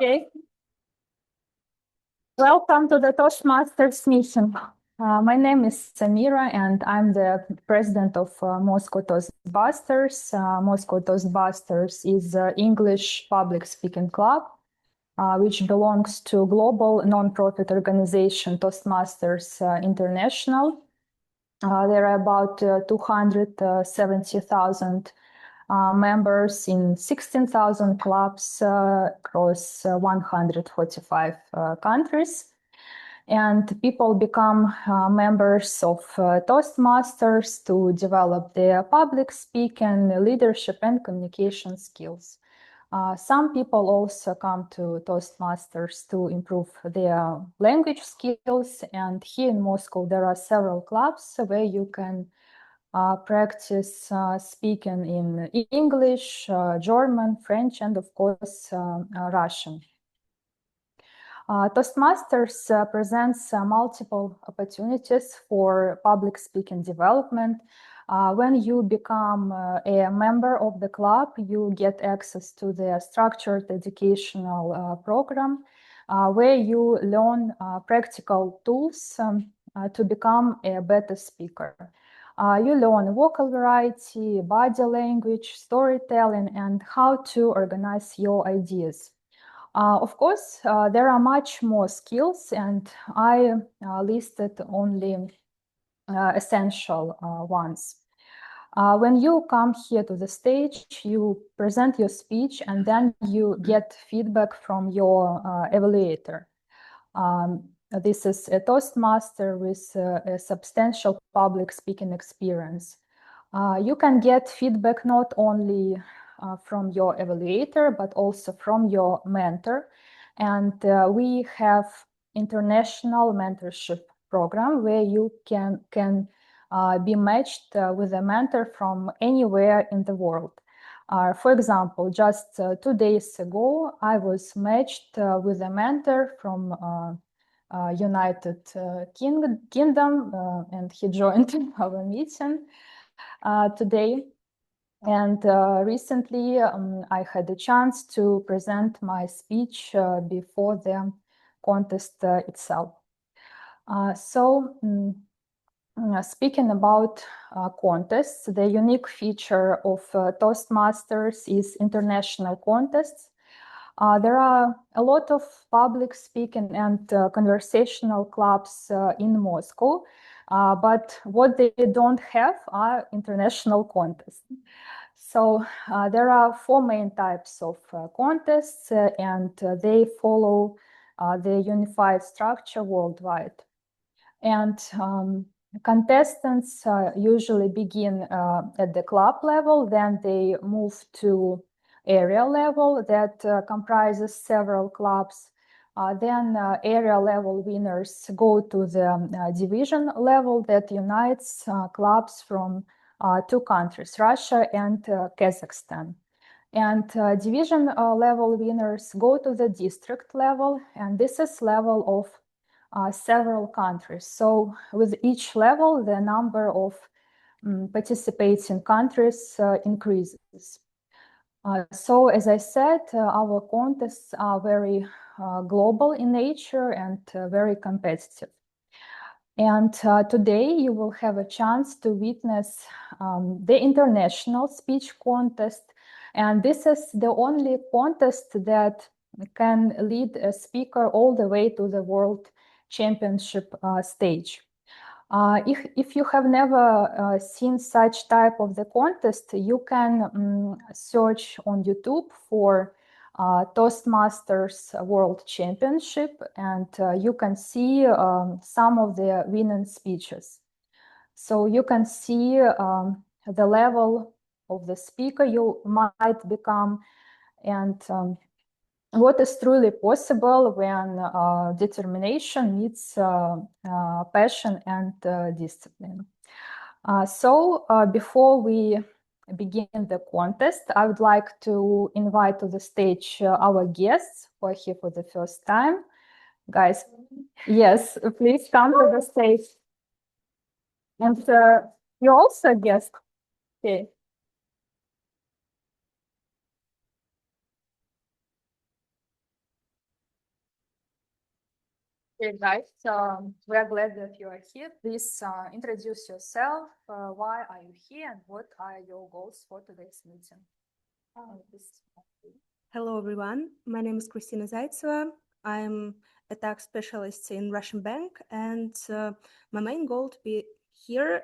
Okay. Welcome to the Toastmasters meeting. My name is Samira, and I'm the president of Moscow Toastbusters. Moscow Toastbusters is an English public speaking club, which belongs to global non-profit organization Toastmasters International. There are about 270,000 members in 16,000 clubs across 145 countries. And people become members of Toastmasters to develop their public speaking, leadership, and communication skills. Some people also come to Toastmasters to improve their language skills. And here in Moscow, there are several clubs where you can practice speaking in English, German, French, and of course, Russian. Toastmasters presents multiple opportunities for public speaking development. When you become a member of the club, you get access to the structured educational program where you learn practical tools to become a better speaker. You learn vocal variety, body language, storytelling, and how to organize your ideas. Of course, there are much more skills, and I listed only essential ones. When you come here to the stage, you present your speech, and then you get feedback from your evaluator. This is a Toastmaster with a substantial public speaking experience. You can get feedback not only from your evaluator, but also from your mentor. And we have international mentorship program where you can be matched with a mentor from anywhere in the world. For example, just 2 days ago, I was matched with a mentor from United Kingdom, and he joined our meeting today. And recently, I had the chance to present my speech before the contest itself. Speaking about contests, the unique feature of Toastmasters is international contests. There are a lot of public speaking and conversational clubs in Moscow, but what they don't have are international contests. So there are 4 main types of contests, and they follow the unified structure worldwide. And contestants usually begin at the club level, then they move to area level that comprises several clubs. Then area level winners go to the division level that unites clubs from 2 countries, Russia and Kazakhstan. And division level winners go to the district level, and this is level of several countries. So with each level, the number of participating countries increases. So as I said, our contests are very global in nature and very competitive. And today you will have a chance to witness the international speech contest. And this is the only contest that can lead a speaker all the way to the world championship stage. If you have never seen such type of the contest, you can search on YouTube for Toastmasters World Championship, and you can see some of the winning speeches. So you can see the level of the speaker you might become, and what is truly possible when determination meets passion and discipline. So before we begin the contest, I would like to invite to the stage our guests who are here for the first time. Guys, yes, please come to the stage. And you're also a guest. Okay. Hey guys, we are glad that you are here. Please introduce yourself. Why are you here and what are your goals for today's meeting? Hello, everyone. My name is Kristina Zaitseva. I'm a tax specialist in Russian bank, and my main goal to be here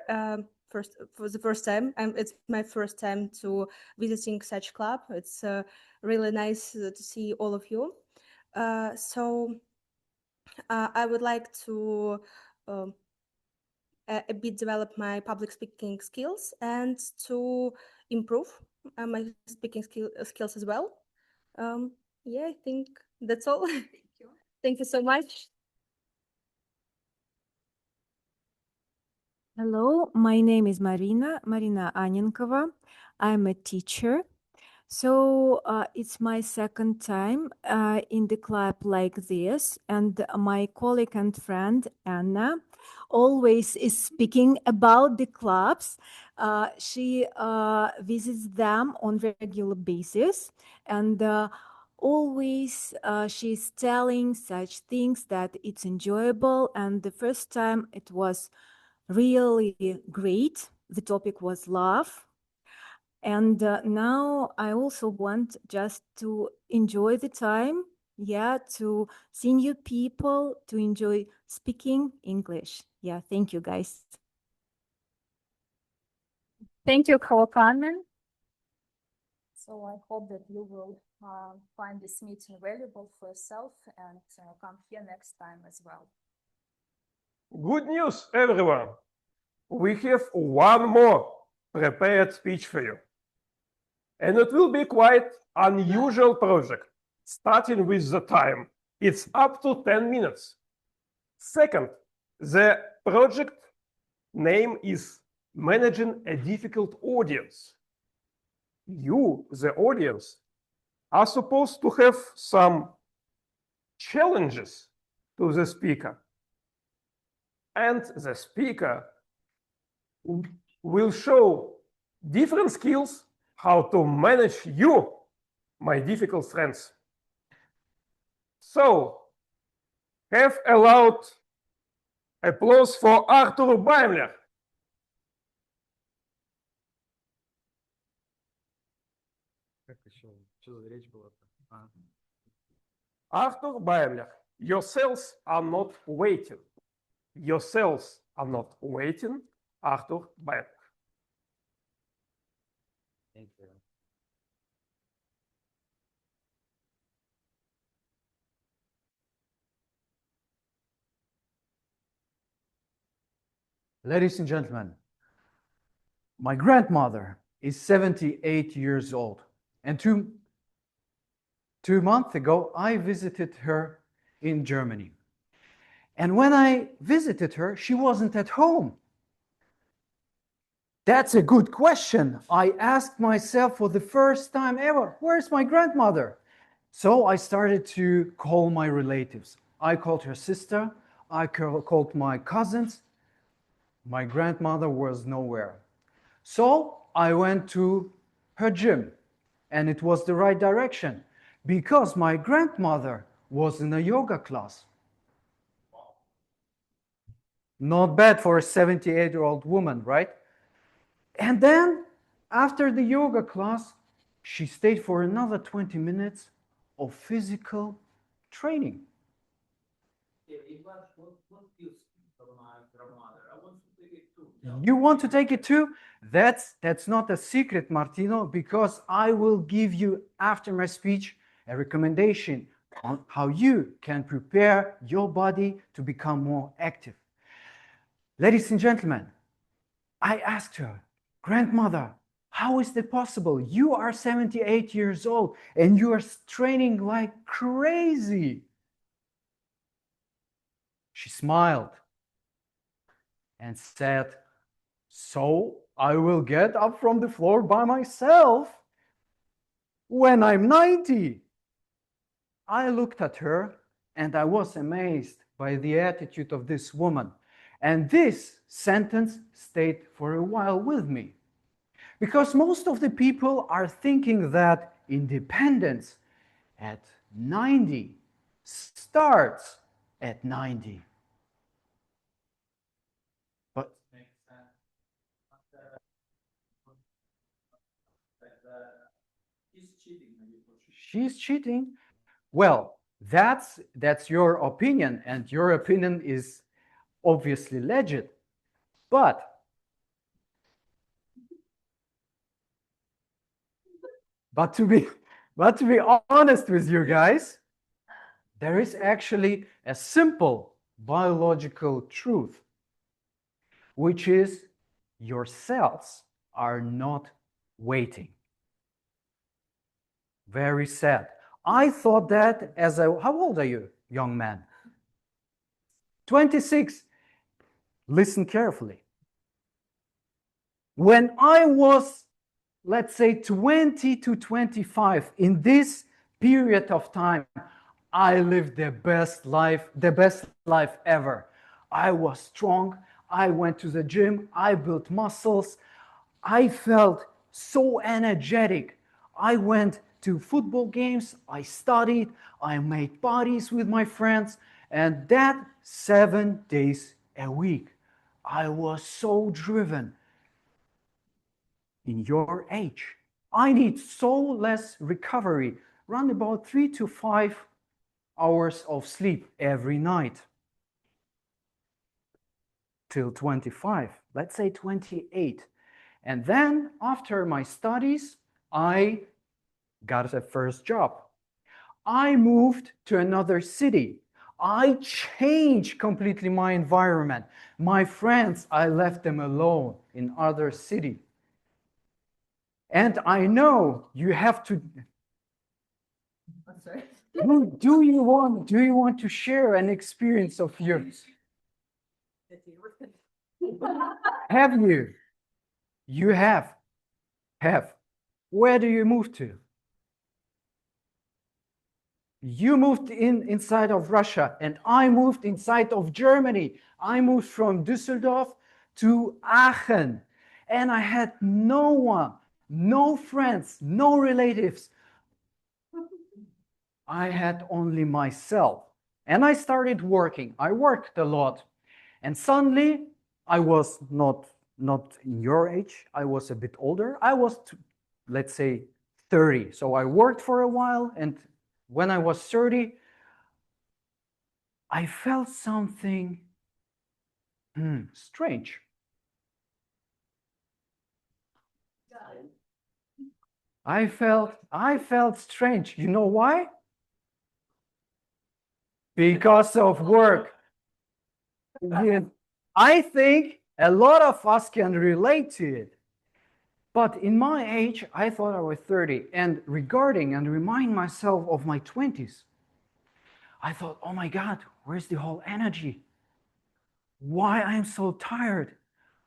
first for the first time. It's my first time to visiting such club. It's really nice to see all of you. I would like to a bit develop my public speaking skills and to improve my speaking skills as well. Yeah, I think that's all. Thank you. Thank you so much. Hello, my name is Marina Anenkova. I'm a teacher. So it's my second time in the club like this, and my colleague and friend Anna always is speaking about the clubs. She visits them on regular basis, and always she's telling such things that it's enjoyable. And the first time it was really great. The topic was love. And now I also want just to enjoy the time, yeah, to see new people, to enjoy speaking English. Yeah, thank you, guys. Thank you, Kawakanman. So I hope that you will find this meeting valuable for yourself and come here next time as well. Good news, everyone! We have one more prepared speech for you. And it will be quite unusual project, starting with the time. It's up to 10 minutes. Second, the project name is Managing a Difficult Audience. You, the audience, are supposed to have some challenges to the speaker. And the speaker will show different skills how to manage you, my difficult friends. So, have a loud applause for Arthur Baimler. Arthur Baimler, your cells are not waiting. Your cells are not waiting, Arthur Baimler. Thank you. Ladies and gentlemen, my grandmother is 78 years old, and two months ago, I visited her in Germany. And when I visited her, she wasn't at home. That's a good question. I asked myself for the first time ever, where's my grandmother? So I started to call my relatives. I called her sister, I called my cousins. My grandmother was nowhere. So I went to her gym, and it was the right direction because my grandmother was in a yoga class. Not bad for a 78-year-old woman, right? And then after the yoga class, she stayed for another 20 minutes of physical training. You want to take it too? That's not a secret, Martino, because I will give you, after my speech, a recommendation on how you can prepare your body to become more active. Ladies and gentlemen, I asked her, grandmother, how is it possible? You are 78 years old and you are training like crazy. She smiled and said, so I will get up from the floor by myself when I'm 90. I looked at her and I was amazed by the attitude of this woman. And this sentence stayed for a while with me. Because most of the people are thinking that independence at 90 starts at 90. But she's cheating. Well, that's your opinion, and your opinion is obviously legit. But to be honest with you guys, there is actually a simple biological truth, which is your cells are not waiting. Very sad. I thought that as a, how old are you, young man? 26. Listen carefully. When I was, let's say, 20 to 25, in this period of time, I lived the best life ever. I was strong. I went to the gym. I built muscles. I felt so energetic. I went to football games. I studied. I made parties with my friends. And that 7 days a week, I was so driven. In your age, I need so less recovery, around about 3 to 5 hours of sleep every night till 25, let's say 28. And then after my studies, I got a first job. I moved to another city. I changed completely my environment. My friends, I left them alone in other city. And I know you have to. Do you want to share an experience of yours? Have you? You have. Where do you move to? You moved inside of Russia, and I moved inside of Germany. I moved from Düsseldorf to Aachen, and I had no one, no friends, no relatives. I had only myself. And I started working. I worked a lot. And suddenly, I was not in your age. I was a bit older. I was, let's say, 30. So I worked for a while. And when I was 30, I felt something strange. I felt strange. You know why? Because of work. I think a lot of us can relate to it. But in my age, I thought I was 30. And remind myself of my 20s, I thought, oh my God, where's the whole energy? Why I'm so tired?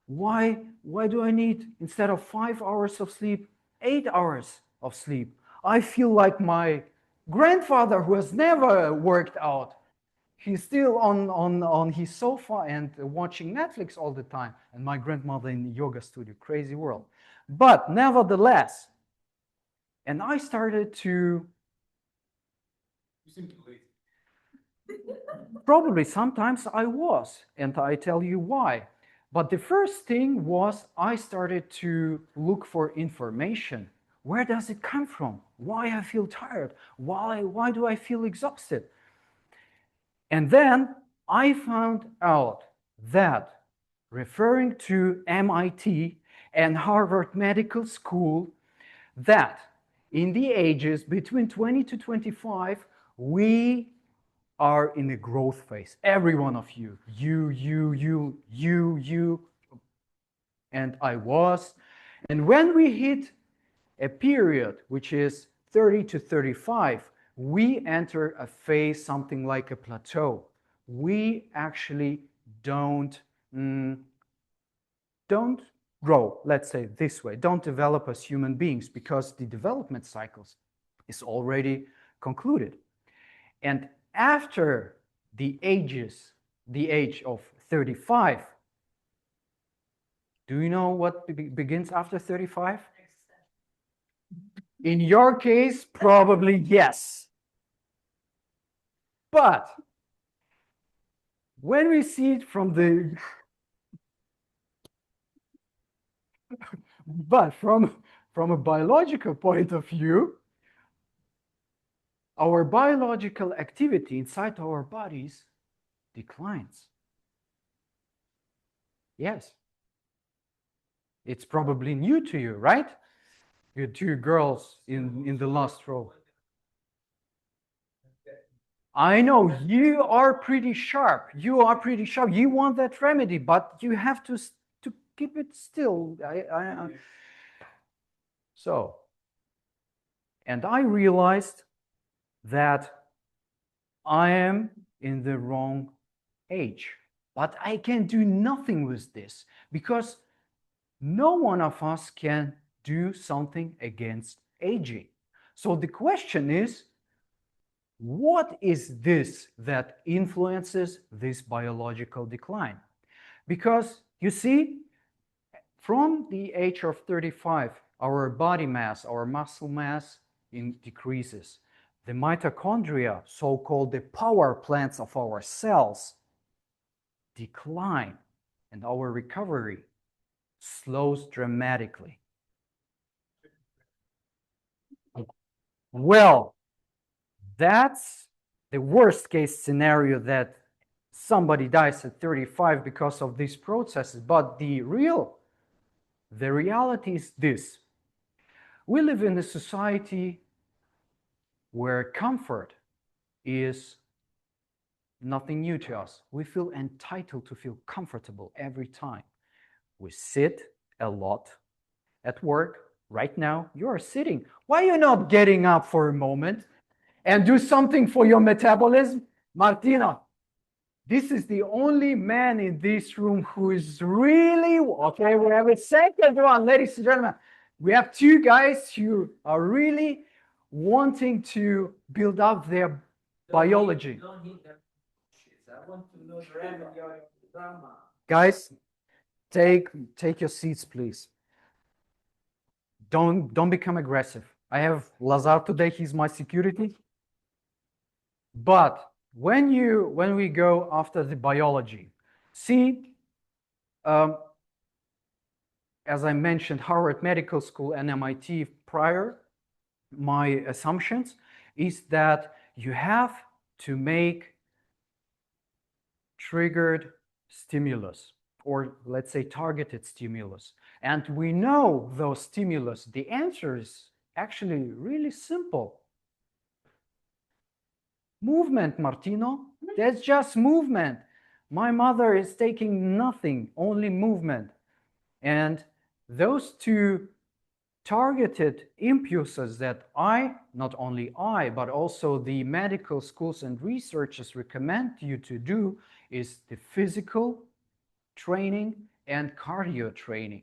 Why do I need, instead of 5 hours of sleep, 8 hours of sleep? I feel like my grandfather who has never worked out. He's still on his sofa and watching Netflix all the time. And my grandmother in the yoga studio, crazy world. But nevertheless, and I started to... Probably sometimes I was, and I tell you why. But the first thing was I started to look for information. Where does it come from? Why I feel tired? Why do I feel exhausted? And then I found out that, referring to MIT and Harvard Medical School, that in the ages between 20 to 25, we are in a growth phase. Every one of you, and I was. And when we hit a period which is 30 to 35, we enter a phase, something like a plateau. We actually don't grow, let's say this way, don't develop as human beings, because the development cycles is already concluded. And after the age of 35, do you know what begins after 35? In your case, probably yes. But when we see it from the but from a biological point of view, our biological activity inside our bodies declines. Yes. It's probably new to you, right? You two girls in the last row. I know you are pretty sharp. You are pretty sharp. You want that remedy, but you have to keep it still. So, and I realized that I am in the wrong age, but I can do nothing with this because no one of us can do something against aging. So the question is, what is this that influences this biological decline? Because you see, from the age of 35, our body mass, our muscle mass decreases. The mitochondria, so-called the power plants of our cells, decline, and our recovery slows dramatically. Well, that's the worst case scenario, that somebody dies at 35 because of these processes. But the reality is this. We live in a society where comfort is nothing new to us. We feel entitled to feel comfortable every time. We sit a lot at work. Right now, you are sitting. Why are you not getting up for a moment and do something for your metabolism? Martina, this is the only man in this room who is really, okay, we have a second one, ladies and gentlemen. We have two guys who are really wanting to build up their biology. Guys, take your seats, please. Don't become aggressive. I have Lazar today, he's my security. But when we go after the biology, see, as I mentioned, Harvard Medical School and MIT prior, my assumptions is that you have to make triggered stimulus, or let's say targeted stimulus. And we know those stimulus, the answer is actually really simple. Movement, Martino. That's just movement. My mother is taking nothing, only movement. And those two targeted impulses that not only I, but also the medical schools and researchers recommend you to do is the physical training and cardio training.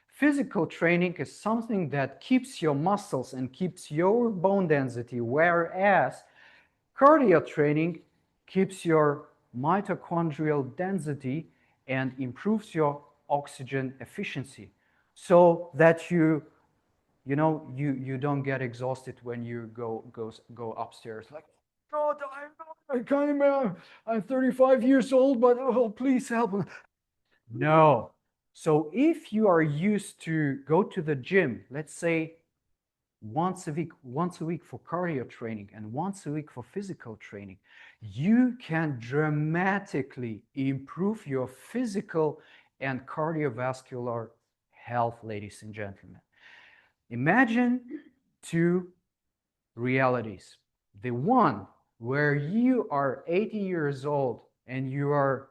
Physical training is something that keeps your muscles and keeps your bone density, whereas cardio training keeps your mitochondrial density and improves your oxygen efficiency, so that you don't get exhausted when you go upstairs. Like, God, I can't remember. I'm 35 years old, but oh, please help. No. So if you are used to go to the gym, let's say once a week for cardio training and once a week for physical training, you can dramatically improve your physical and cardiovascular health, ladies and gentlemen. Imagine two realities. The one where you are 80 years old and you are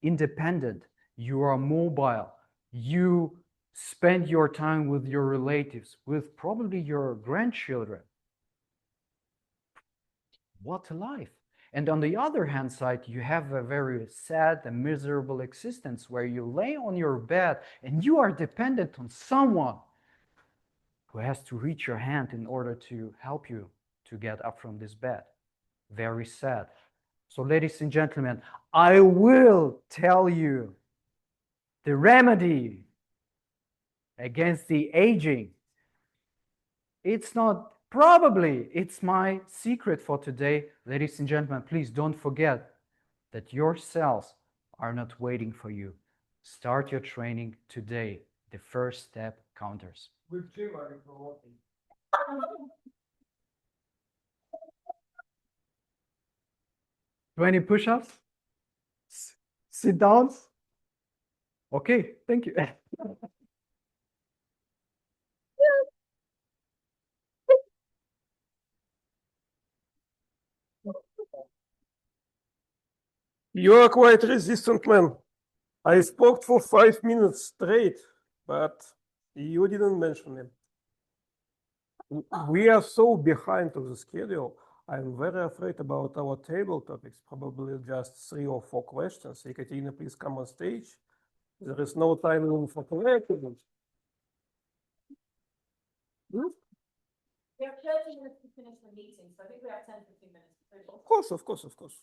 independent, you are mobile, you spend your time with your relatives, with probably your grandchildren. What a life. And on the other hand side, you have a very sad and miserable existence where you lay on your bed and you are dependent on someone who has to reach your hand in order to help you to get up from this bed. Very sad. So, ladies and gentlemen, I will tell you the remedy against the aging. It's my secret for today. Ladies and gentlemen, please don't forget. that your cells are not waiting for you. Start your training today. The first step counters. With Jim, I will 20 push-ups? Sit downs? Okay, thank you. You are quite resistant, man. I spoke for 5 minutes straight, but you didn't mention him. We are so behind of the schedule. I'm very afraid about our table topics. Probably just 3 or 4 questions. Ekaterina, please come on stage. There is no time room for questions. We have 30 minutes to finish the meeting, so I think we have 10-15 minutes to finish. Of course, of course, of course.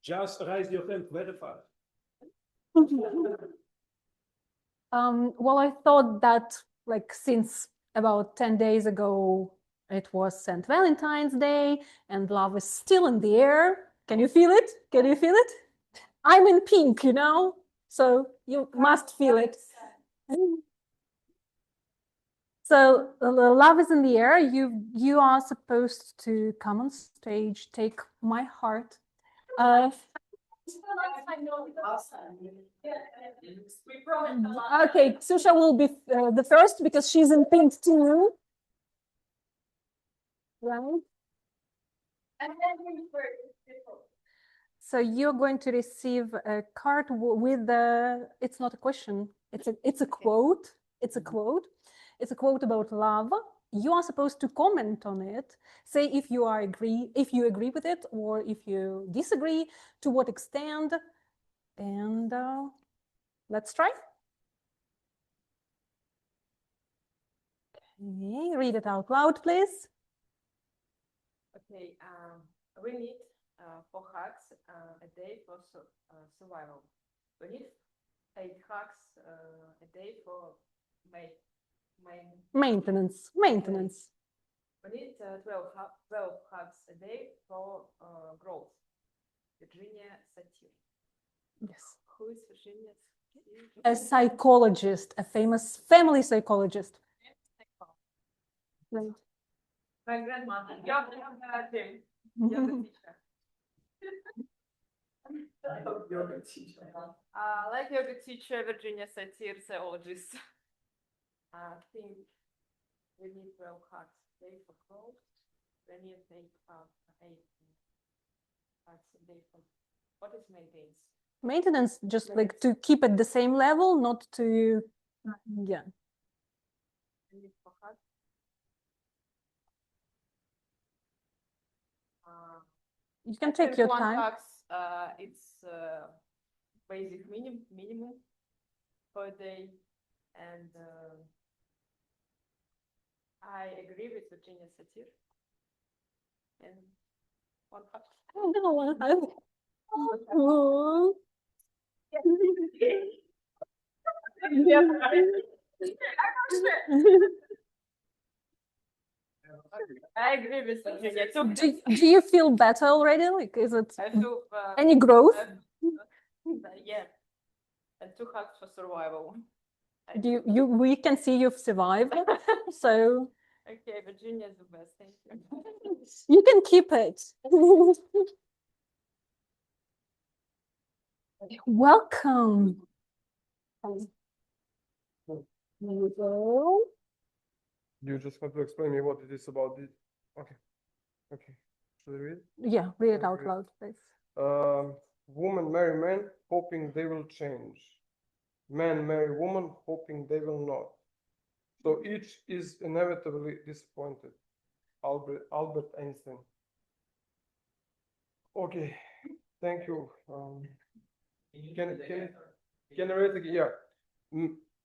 Just raise your hand very fast. Well, I thought that like since about 10 days ago, it was St. Valentine's Day and love is still in the air. Can you feel it? Can you feel it? I'm in pink, you know, so you must feel it. So love is in the air. You are supposed to come on stage, take my heart. Okay, Ksusha will be the first because she's in pink too. Right? So you're going to receive a card with the, it's not a question, it's a quote. It's a quote. It's a quote about love. You are supposed to comment on it, say if you agree with it, or if you disagree, to what extent, and let's try. Okay, read it out loud, please. Okay, we need 4 hugs a day for survival. We need 8 hugs a day for Maintenance. We need 12 hugs a day for growth. Virginia Satir. Yes. Who is Virginia Satir? A psychologist, a famous family psychologist. Right. My grandmother. You're the teacher. Like yoga teacher, Virginia Satir, psychologist. I think we need 12 hugs a day for growth. We need 8 hugs a day for, what is maintenance? Maintenance, just like to keep at the same level, not to, yeah. We need 4 hugs. You can take your 1 time. hugs, it's basic minimum per day, and I agree with Virginia Satir. And 1 hug. No, I agree with Virginia. do you feel better already? Like, is it I feel any growth? yeah, and 2 hugs for survival. We can see you've survived, so Okay, Virginia is the best. Thank you. you can keep it. Welcome. There you go. You just have to explain me what it is about the. Okay. Okay. Should I read? Yeah, read it out Okay. loud, please. Woman marry man, hoping they will change. Man marry woman, hoping they will not. So each is inevitably disappointed. Albert Einstein. Okay, thank you. Can I read again? Yeah.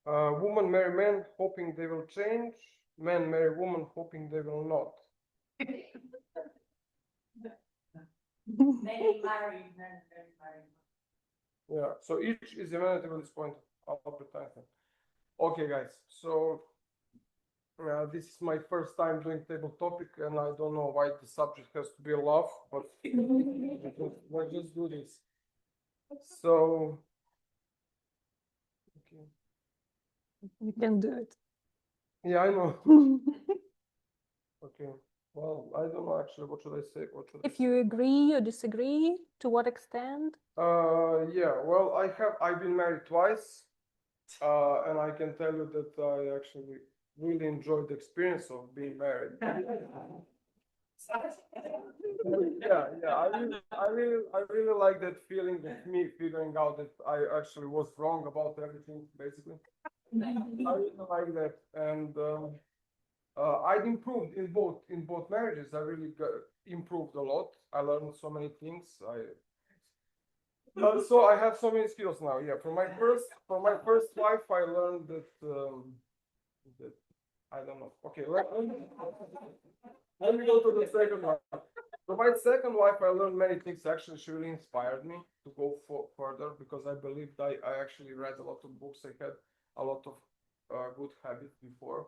Woman marry man, hoping they will change. Man marry woman, hoping they will not. Many married men, very married. Yeah, so each is inevitably disappointed. Albert Einstein. Okay, guys. So This is my first time doing table topic, and I don't know why the subject has to be love, but let's just do this. So, okay. You can do it. Yeah, I know. Okay. Well, I don't know actually. What should I say? What should I If you agree or disagree, to what extent? Yeah, well, I've been married twice, and I can tell you that I actually really enjoyed the experience of being married. Yeah, I really like that feeling of me figuring out that I actually was wrong about everything, basically. I really like that, and I've improved in both marriages. I really improved a lot. I learned so many things. So I have so many skills now. Yeah, from my first wife, I learned that I don't know. Okay, let me go to the second one. From my second wife, I learned many things. Actually, she really inspired me to go further because I believed I actually read a lot of books. I had a lot of good habits before.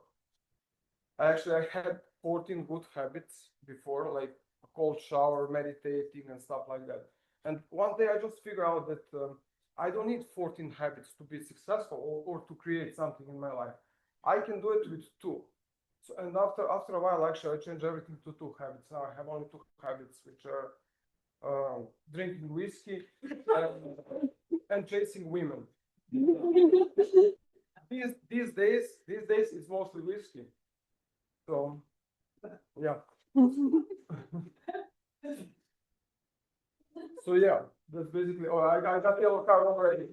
I had 14 good habits before, like a cold shower, meditating, and stuff like that. And one day I just figured out that I don't need 14 habits to be successful or to create something in my life. I can do it with two. So, and after a while, actually, I changed everything to two habits. Now I have only two habits, which are drinking whiskey and chasing women. These days, it's mostly whiskey. So, yeah. So yeah, that's basically. Oh, I got the yellow card already.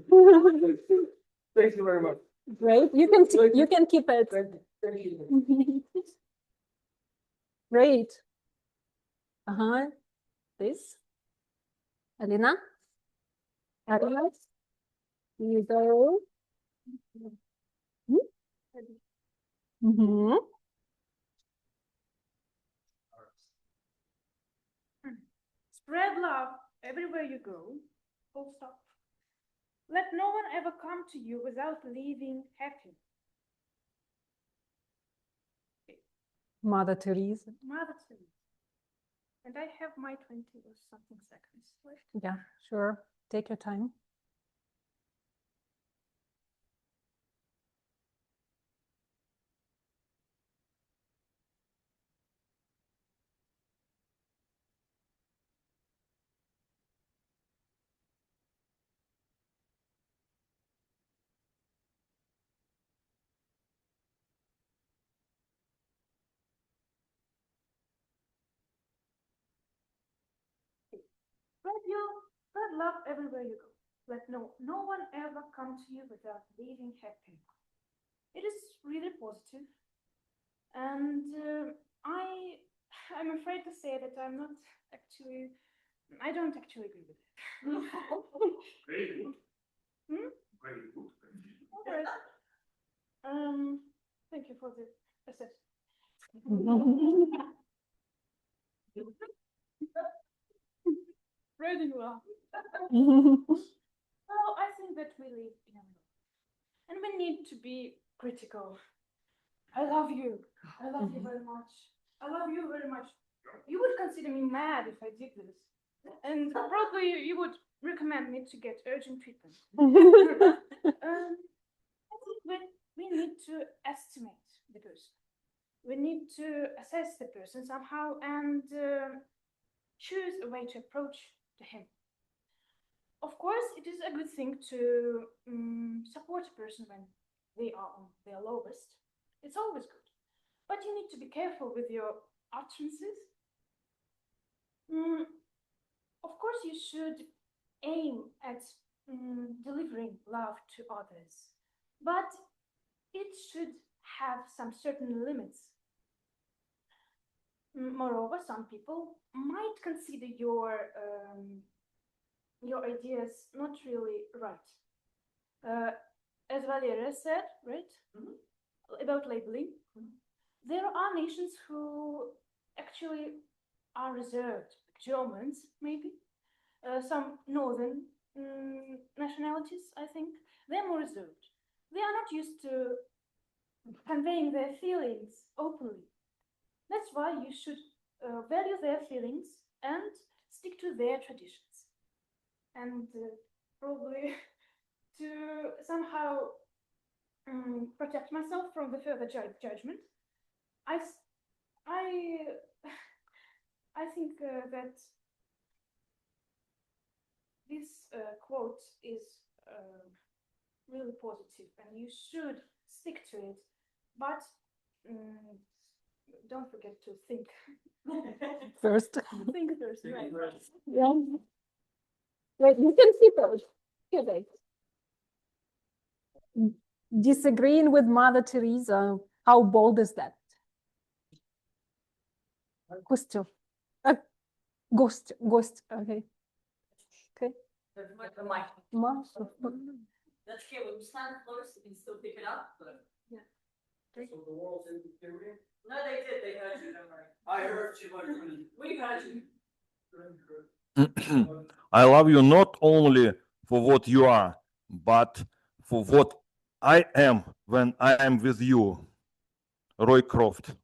Thank you very much. Great. You can keep it. Thank you. Great. This. Alina? Alina? You go. Mm-hmm. Spread love everywhere you go. Full stop. Let no one ever come to you without leaving happy. Mother Teresa. Mother Teresa. And I have my 20 or something seconds left. Yeah, sure. Take your time. Spread love everywhere you go. Let no one ever come to you without leaving happy. It is really positive. And I'm afraid to say that I don't actually agree with it. Very good. Very good. All right. Thank you for the assessment. Reading well. Well, I think that we live in a world, and we need to be critical. I love you. I love you very much. I love you very much. You would consider me mad if I did this, and probably you would recommend me to get urgent treatment. I think we need to estimate the person. We need to assess the person somehow and choose a way to approach to him. Of course, it is a good thing to support a person when they are on their lowest. It's always good. But you need to be careful with your utterances. Of course, you should aim at delivering love to others, but it should have some certain limits. Moreover, some people might consider your ideas not really right. As Valeria said, right, about labeling, there are nations who actually are reserved, like Germans, maybe, some northern nationalities, I think, they're more reserved. They are not used to conveying their feelings openly. That's why you should value their feelings and stick to their traditions. And probably to somehow protect myself from the further judgment, I think that this quote is really positive, and you should stick to it. But don't forget to think First. think first, right? Yeah. Wait, you can see those. Okay. Disagreeing with Mother Teresa, how bold is that? Gost. Гость. Okay. Okay. That's okay. When you stand close, you can still pick it up. But Yeah. So the walls in theory? no, they did. They heard you. Don't worry. I heard you. We heard you. I love you not only for what you are, but for what I am when I am with you. Roy Croft.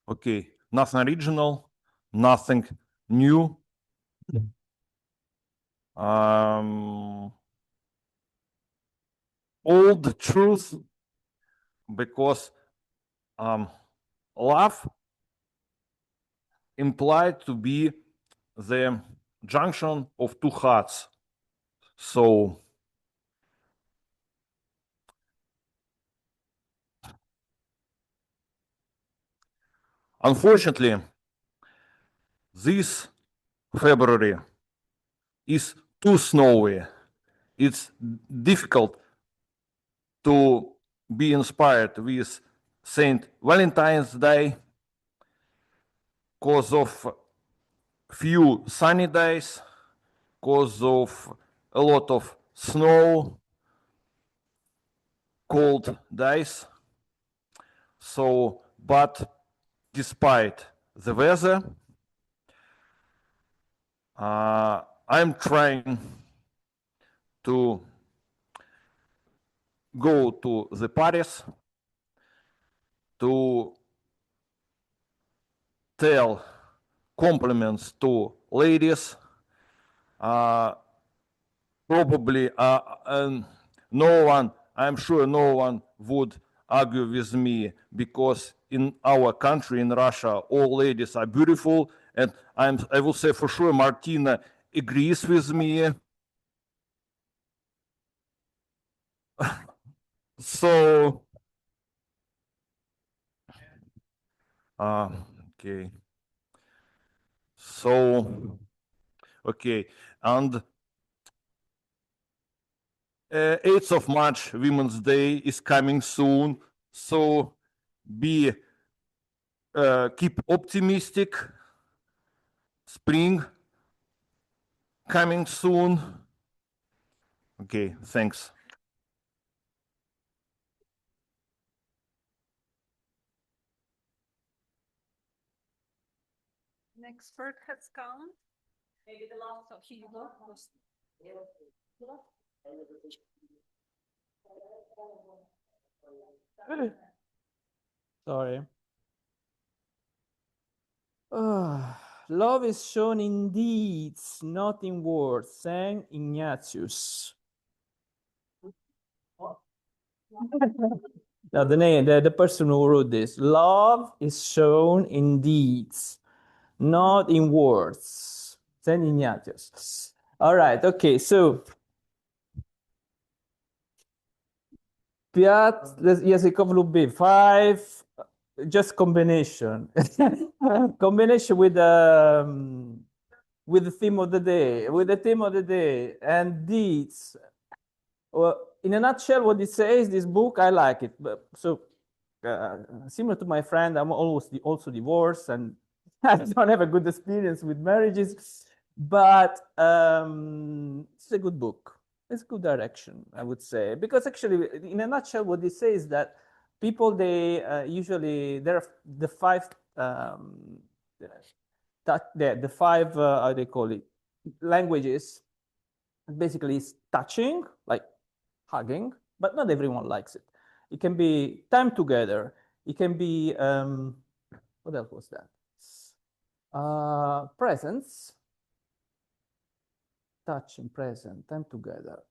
Okay, nothing original, nothing new. Old truth, because love implied to be the junction of two hearts. So unfortunately, this February is too snowy. It's difficult to be inspired with Saint Valentine's Day because of few sunny days, because of a lot of snow, cold days. So, but despite the weather, I'm trying to go to the Paris to tell compliments to ladies. Probably no one, I'm sure no one would argue with me, because in our country, in Russia, all ladies are beautiful, and I will say for sure Martina agrees with me. So, okay. So, okay, and 8th of March, Women's Day, is coming soon. So keep optimistic. Spring coming soon. Okay, thanks. Next word has come. Maybe the last. So here you go. Sorry. Love is shown in deeds, not in words. Saint Ignatius. Now the person who wrote this. Love is shown in deeds, not in words. Saint Ignatius. All right. Okay. So. Языков любви. 5, just combination. Combination with the theme of the day. With the theme of the day and deeds. Well, in a nutshell, what it says, this book, I like it. But, so, similar to my friend, I'm also divorced, and I don't have a good experience with marriages. But it's a good book. It's a good direction, I would say, because actually, in a nutshell, what they say is that people, they usually, there are the 5 the five, how they call it, languages, basically is touching, like hugging, but not everyone likes it. It can be time together. It can be, what else was that? Presence, touch and present, time together.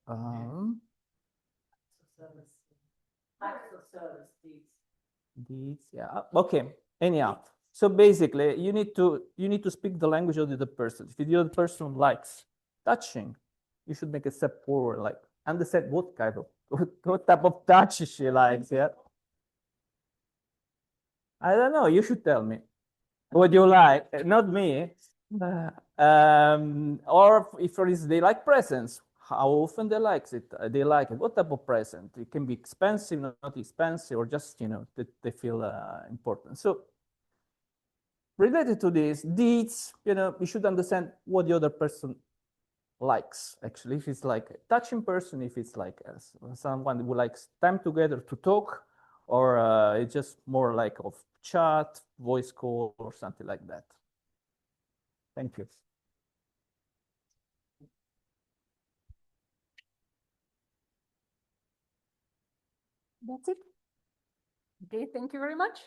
Deeds, yeah. Okay. Anyhow, so basically, you need to speak the language of the other person. If the other person likes touching, you should make a step forward, like understand what type of touch she likes. Yeah. I don't know. You should tell me what you like, not me. Or if for instance they like presents, how often they like it? What type of present? It can be expensive, not expensive, or just they feel important. So related to this deeds, you should understand what the other person likes. Actually, if it's like a touching person, if it's like someone who likes time together to talk, or it's just more like of chat, voice call, or something like that. Thank you. That's it. Okay, thank you very much.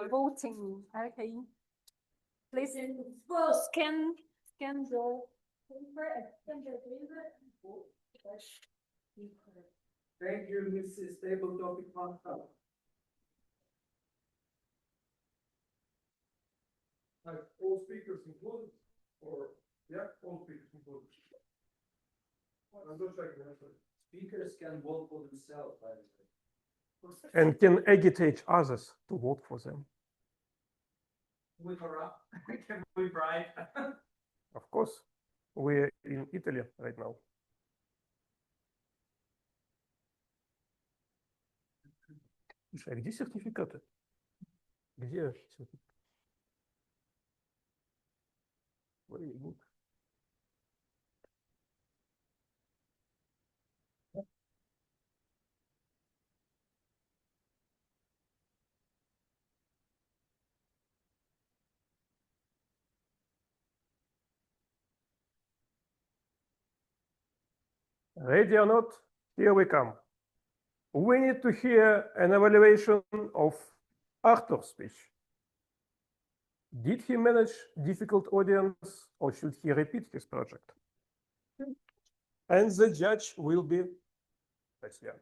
Voting. Okay. Please scan the paper and scan the paper. Thank you, Mrs. Table Topic 1. All speakers included, or yeah, all speakers included. I'm not checking. Speakers can vote for themselves, by the way. And can agitate others to vote for them. We corrupt. Can we bribe? Of course, we're in Italy right now. Слушай, а где сертификаты? Где сертификаты? Very good. Ready or not, here we come. We need to hear an evaluation of Arthur's speech. Did he manage difficult audience, or should he repeat his project? And the judge will be Tatьяна.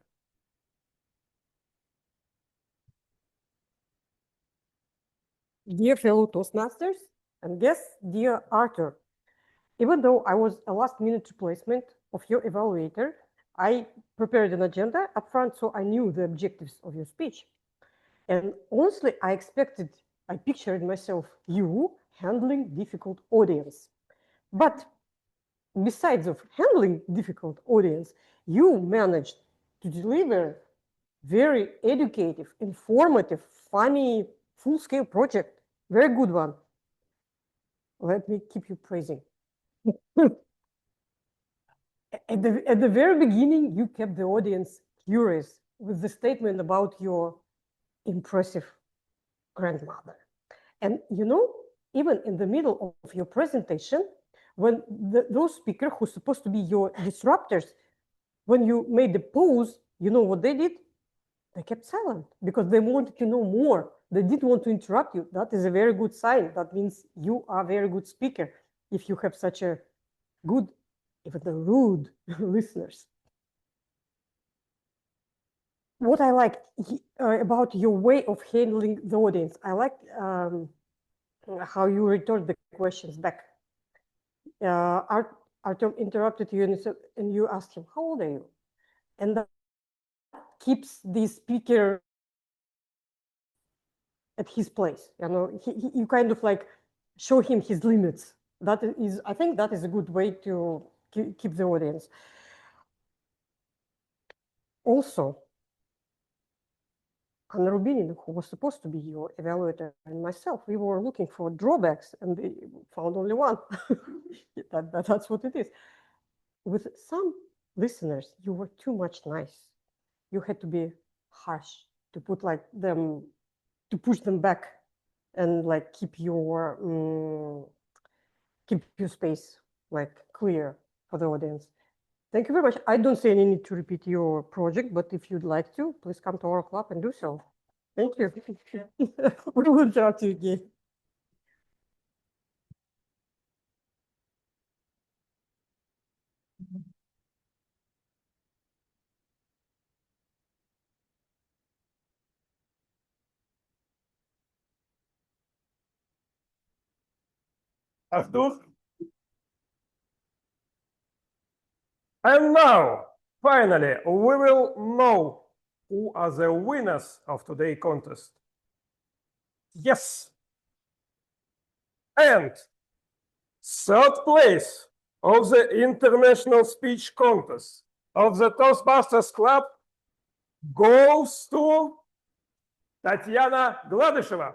Dear fellow Toastmasters, and guests, dear Arthur, even though I was a last-minute replacement of your evaluator, I prepared an agenda up front, so I knew the objectives of your speech. And honestly, I pictured myself you handling difficult audience. But besides of handling difficult audience, you managed to deliver very educative, informative, funny, full-scale project. Very good one. Let me keep you praising. At the very beginning, you kept the audience curious with the statement about your impressive grandmother. And even in the middle of your presentation, when those speakers who are supposed to be your disruptors, when you made the pause, you know what they did? They kept silent because they wanted to know more. They didn't want to interrupt you. That is a very good sign. That means you are a very good speaker if you have such a good, even the rude listeners. What I like about your way of handling the audience, I like how you returned the questions back. Artem interrupted you and you asked him, how old are you? And that keeps the speaker at his place. You kind of like show him his limits. I think that is a good way to keep the audience. Also, Anna Rubinin, who was supposed to be your evaluator, and myself, we were looking for drawbacks and we found only one. That's what it is. With some listeners, you were too much nice. You had to be harsh to push them back. and like keep your space like clear for the audience. Thank you very much. I don't see any need to repeat your project, but if you'd like to, please come to our club and do so. Thank you. We will talk to you again. Arthur? And now, finally, we will know who are the winners of today's contest. Yes. And third place of the International Speech Contest of the Toastbusters Club goes to Tatiana Gladышева.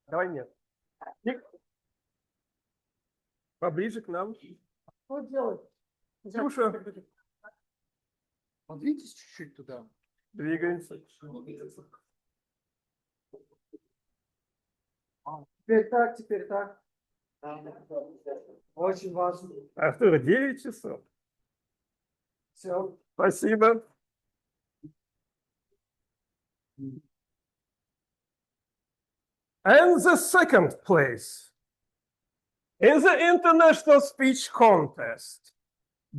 Давай нет. Поближе к нам. Что делать? Ксюша, Подвиньтесь чуть-чуть туда. двигаемся. Теперь так, теперь так. Очень важно. Артур, 9 часов. Все. Спасибо. And the second place in the International Speech Contest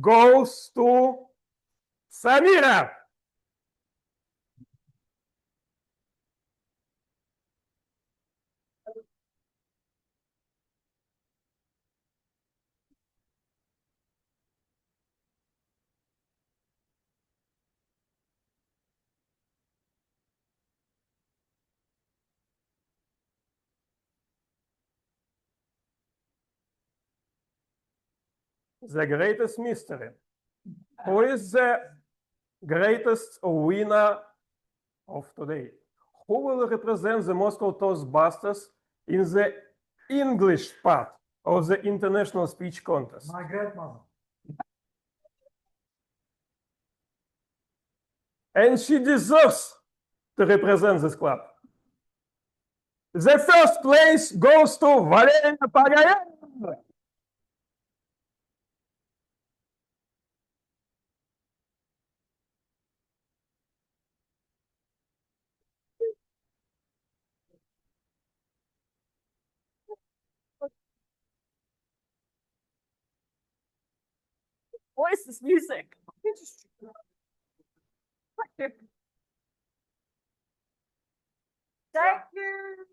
goes to Samira. The greatest mystery. Who is the greatest winner of today? Who will represent the Moscow Toastbusters in the English part of the International Speech Contest? My grandmother. And she deserves to represent this club. The first place goes to Valeria Pagayan. What is this music? Thank you.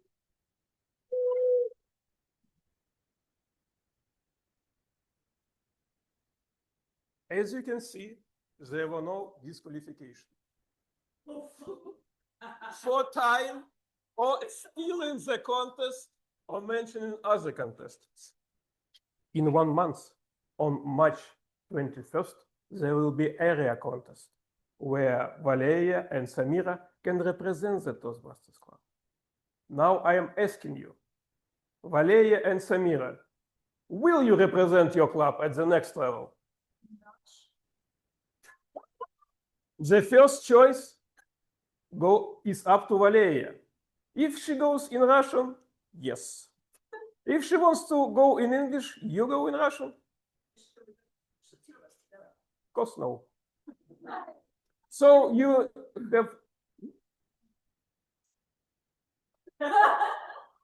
As you can see, there were no disqualifications. For time, or still in the contest, or mentioning other contestants. In 1 month, on March 21st, there will be area contest where Valeria and Samira can represent the Toastbusters Club. Now I am asking you, Valeria and Samira, will you represent your club at the next level? The first choice is up to Valeria. If she goes in Russian, yes. If she wants to go in English, you go in Russian? Of course, no. So you have...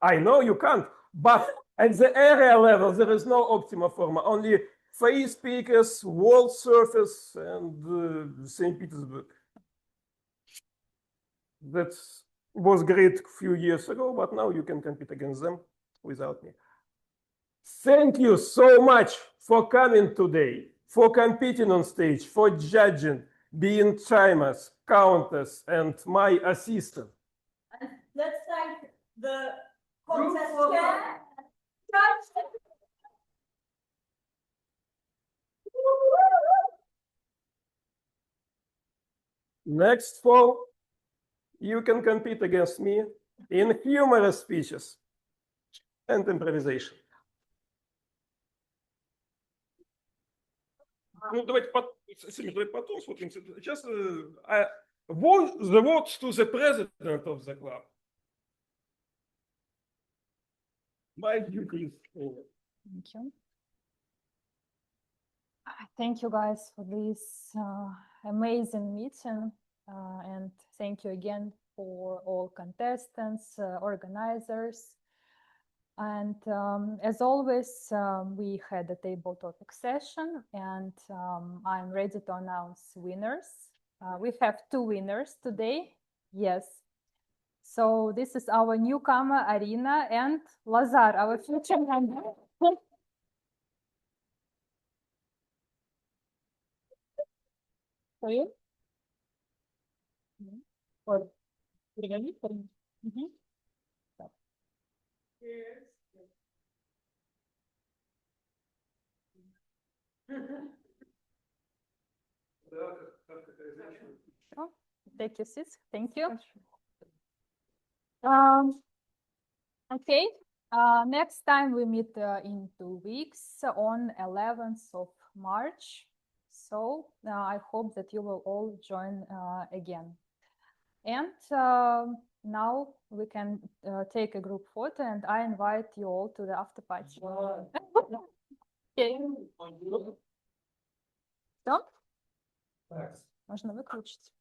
I know you can't, but at the area level, there is no optima forma, only free speakers, world surfers, and St. Petersburg. That was great a few years ago, but now you can compete against them without me. Thank you so much for coming today, for competing on stage, for judging, being timers, counters, and my assistant. And let's thank the contest chair. Next fall, you can compete against me in humorous speeches. and improvisation. Ну, давайте потом сфотримся. Just the words to the president of the club. My duty is over. Thank you. Thank you guys for this amazing meeting, and thank you again for all contestants, organizers. And as always, we had a table topic session, and I'm ready to announce winners. We have 2 winners today. Yes. So this is our newcomer, Arina, and Lazar, our future member. For you? Or Oh, take your seats. Thank you. Okay. Next time we meet in 2 weeks on 11th of March. So I hope that you will all join again. And now we can take a group photo, and I invite you all to the after party. Okay. Что? Можно выключить.